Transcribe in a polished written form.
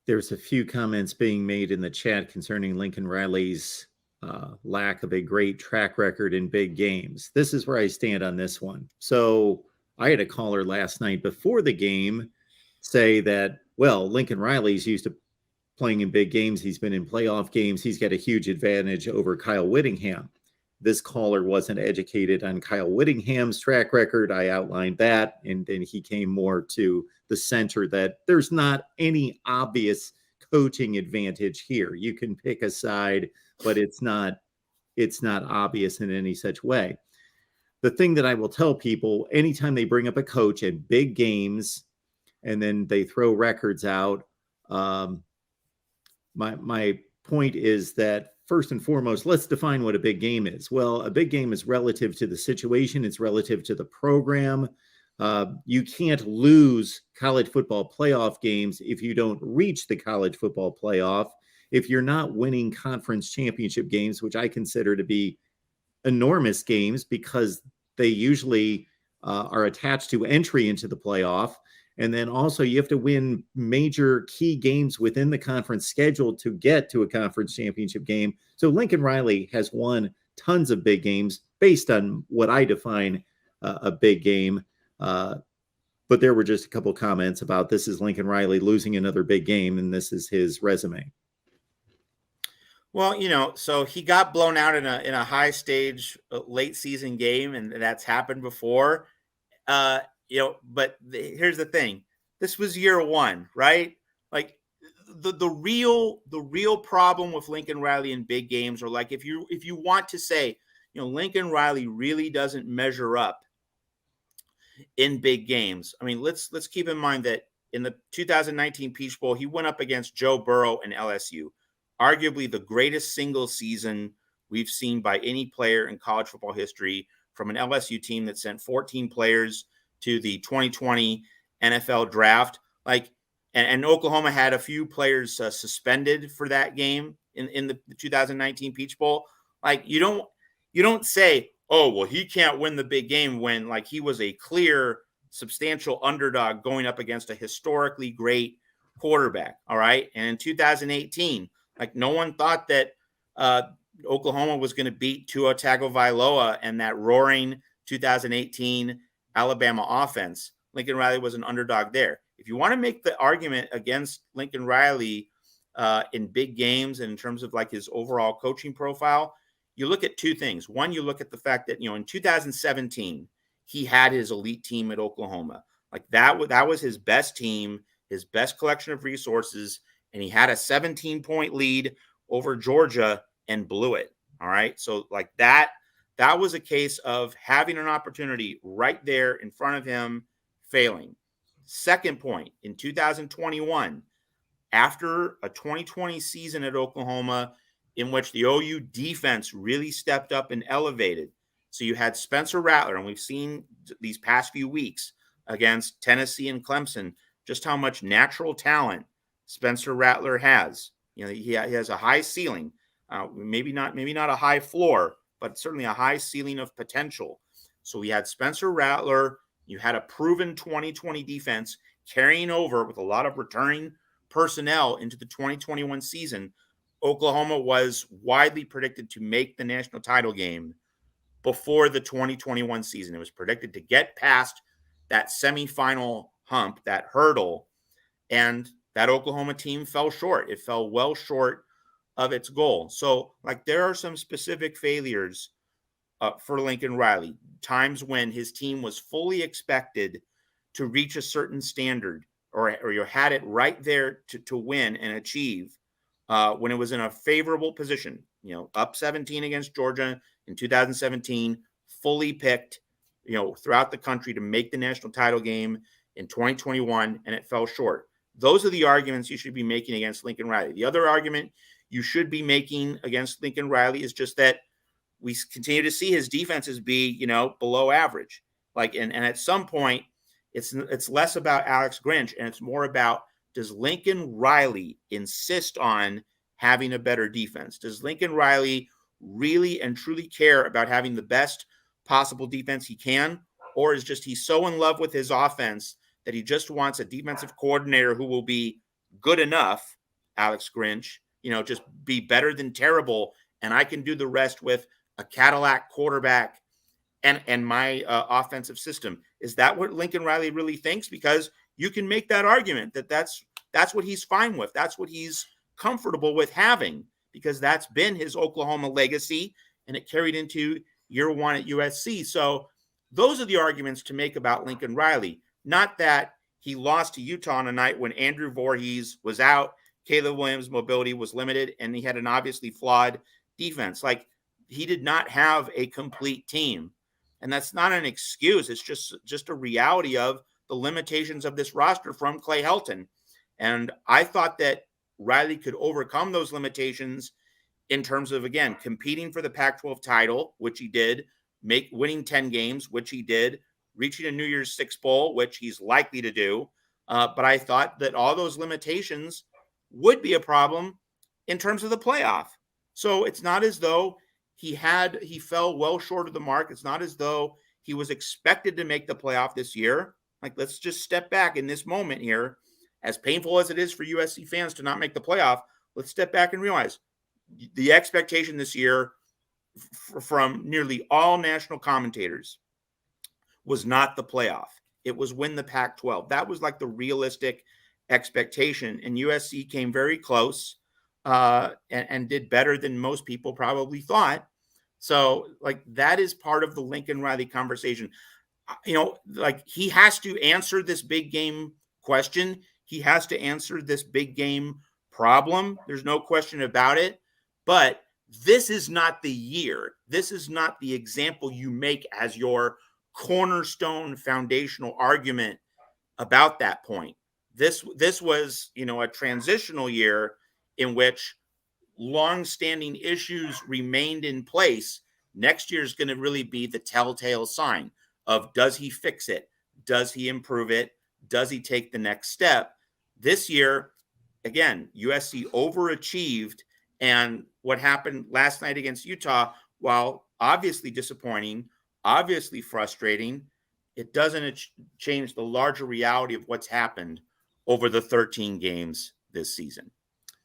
There's a few comments being made in the chat concerning Lincoln Riley's lack of a great track record in big games. This is where I stand on this one. So I had a caller last night before the game say that, well, Lincoln Riley's used to playing in big games. He's been in playoff games. He's got a huge advantage over Kyle Whittingham. This caller wasn't educated on Kyle Whittingham's track record. I outlined that, and then he came more to the center that there's not any obvious coaching advantage here. You can pick a side, but it's not obvious in any such way. The thing that I will tell people anytime they bring up a coach in big games and then they throw records out, my point is that first and foremost, let's define what a big game is. Well, a big game is relative to the situation. It's relative to the program. You can't lose college football playoff games if you don't reach the college football playoff. If you're not winning conference championship games, which I consider to be enormous games because they usually are attached to entry into the playoff. And then also you have to win major key games within the conference schedule to get to a conference championship game. So Lincoln Riley has won tons of big games based on what I define a big game. But there were just a couple comments about this is Lincoln Riley losing another big game, and this is his resume. Well, so he got blown out in a high stage late season game, and that's happened before. But here's the thing. This was year one, right? Like the real problem with Lincoln Riley in big games, or like if you want to say, Lincoln Riley really doesn't measure up in big games. I mean, let's keep in mind that in the 2019 Peach Bowl, he went up against Joe Burrow and LSU, arguably the greatest single season we've seen by any player in college football history, from an LSU team that sent 14 players to the 2020 NFL draft. And Oklahoma had a few players suspended for that game in the 2019 Peach Bowl. You don't say, oh, well, he can't win the big game when he was a clear, substantial underdog going up against a historically great quarterback. All right. And in 2018, no one thought that Oklahoma was going to beat Tua Tagovailoa and that roaring 2018 Alabama offense. Lincoln Riley was an underdog there. If you want to make the argument against Lincoln Riley in big games and in terms of his overall coaching profile, you look at two things. One, you look at the fact that, in 2017, he had his elite team at Oklahoma. That was his best team, his best collection of resources, and he had a 17-point lead over Georgia and blew it. All right. So that was a case of having an opportunity right there in front of him, failing. Second point, in 2021, after a 2020 season at Oklahoma in which the OU defense really stepped up and elevated. So you had Spencer Rattler, and we've seen these past few weeks against Tennessee and Clemson just how much natural talent Spencer Rattler has. He has a high ceiling, maybe not a high floor, but certainly a high ceiling of potential. So we had Spencer Rattler. You had a proven 2020 defense carrying over with a lot of returning personnel into the 2021 season. Oklahoma was widely predicted to make the national title game before the 2021 season. It was predicted to get past that semifinal hump, that hurdle, and that Oklahoma team fell short. It fell well short of its goal. So, there are some specific failures for Lincoln Riley, times when his team was fully expected to reach a certain standard, or you had it right there to win and achieve when it was in a favorable position, up 17 against Georgia in 2017, fully picked, throughout the country to make the national title game in 2021, and it fell short. Those are the arguments you should be making against Lincoln Riley. The other argument you should be making against Lincoln Riley is just that we continue to see his defenses be, below average. And at some point, it's less about Alex Grinch and it's more about, does Lincoln Riley insist on having a better defense? Does Lincoln Riley really and truly care about having the best possible defense he can? Or is he so in love with his offense that he just wants a defensive coordinator who will be good enough Alex Grinch, just be better than terrible, and I can do the rest with a Cadillac quarterback and my offensive system. Is that what Lincoln Riley really thinks? Because you can make that argument that's what he's fine with. That's what he's comfortable with having, because that's been his Oklahoma legacy, and it carried into year one at USC. So those are the arguments to make about Lincoln Riley, not that he lost to Utah on a night when Andrew Voorhees was out, Caleb Williams' mobility was limited, and he had an obviously flawed defense. Like, he did not have a complete team. And that's not an excuse. It's just a reality of the limitations of this roster from Clay Helton. And I thought that Riley could overcome those limitations in terms of, again, competing for the Pac-12 title, which he did, winning 10 games, which he did, reaching a New Year's Six bowl, which he's likely to do. But I thought that all those limitations would be a problem in terms of the playoff. So it's not as though he fell well short of the mark. It's not as though he was expected to make the playoff this year. Like, let's just step back in this moment here. As painful as it is for USC fans to not make the playoff, let's step back and realize the expectation this year from nearly all national commentators was not the playoff. It was win the Pac-12. That was like the realistic expectation. And USC came very close and did better than most people probably thought. So, like, that is part of the Lincoln Riley conversation. Like, he has to answer this big game question. He has to answer this big game problem. There's no question about it. But this is not the year. This is not the example you make as your cornerstone foundational argument about that point. This was, a transitional year in which long-standing issues remained in place. Next year is going to really be the telltale sign of, does he fix it? Does he improve it? Does he take the next step? This year, again, USC overachieved, and what happened last night against Utah, while obviously disappointing, obviously frustrating, it doesn't change the larger reality of what's happened over the 13 games this season.